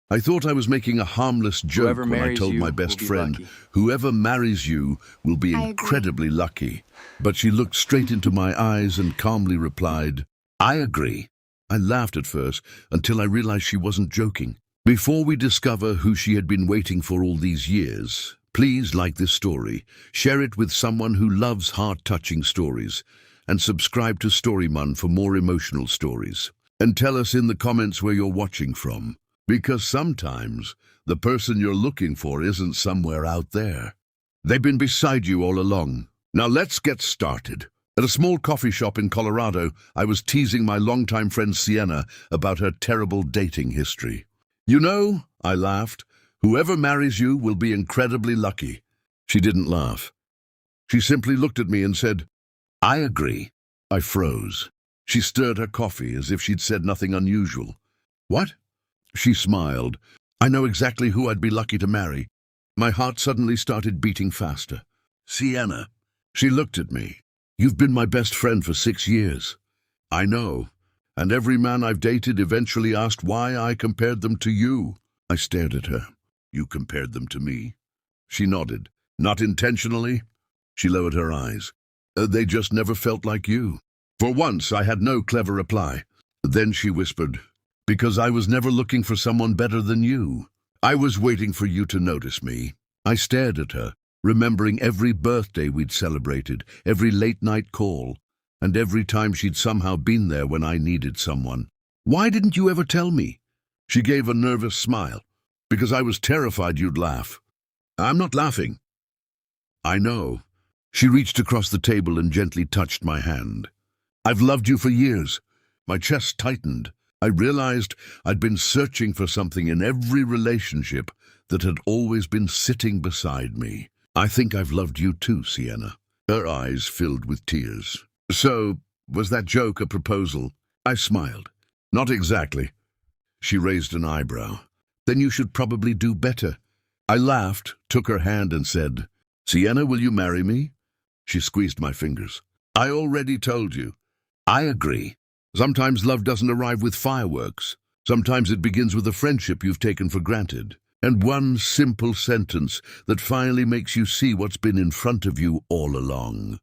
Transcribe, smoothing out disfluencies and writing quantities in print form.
I thought I was making a harmless joke Whoever when I marries told you my will best be friend, lucky. whoever marries you will be I agree. incredibly lucky. But she looked straight into my eyes and calmly replied, I agree. I laughed at first until I realized she wasn't joking. Before we discover who she had been waiting for all these years, please like this story, share it with someone who loves heart-touching stories, and subscribe to StoryMun for more emotional stories. And tell us in the comments where you're watching from, because sometimes the person you're looking for isn't somewhere out there. They've been beside you all along. Now let's get started. At a small coffee shop in Colorado, I was teasing my longtime friend Sienna about her terrible dating history. You know, I laughed, whoever marries you will be incredibly lucky. She didn't laugh. She simply looked at me and said, I agree. I froze. She stirred her coffee as if she'd said nothing unusual. What? She smiled. I know exactly who I'd be lucky to marry. My heart suddenly started beating faster. Sienna. She looked at me. You've been my best friend for 6 years. I know. And every man I've dated eventually asked why I compared them to you. I stared at her. You compared them to me? She nodded. Not intentionally? She lowered her eyes. They just never felt like you. For once, I had no clever reply. Then she whispered, because I was never looking for someone better than you. I was waiting for you to notice me. I stared at her, remembering every birthday we'd celebrated, every late-night call, and every time she'd somehow been there when I needed someone. Why didn't you ever tell me? She gave a nervous smile. Because I was terrified you'd laugh. I'm not laughing. I know. She reached across the table and gently touched my hand. I've loved you for years. My chest tightened. I realized I'd been searching for something in every relationship that had always been sitting beside me. I think I've loved you too, Sienna. Her eyes filled with tears. So, was that joke a proposal? I smiled. Not exactly. She raised an eyebrow. Then you should probably do better. I laughed, took her hand and said, Sienna, will you marry me? She squeezed my fingers. I already told you. I agree. Sometimes love doesn't arrive with fireworks. Sometimes it begins with a friendship you've taken for granted. And one simple sentence that finally makes you see what's been in front of you all along.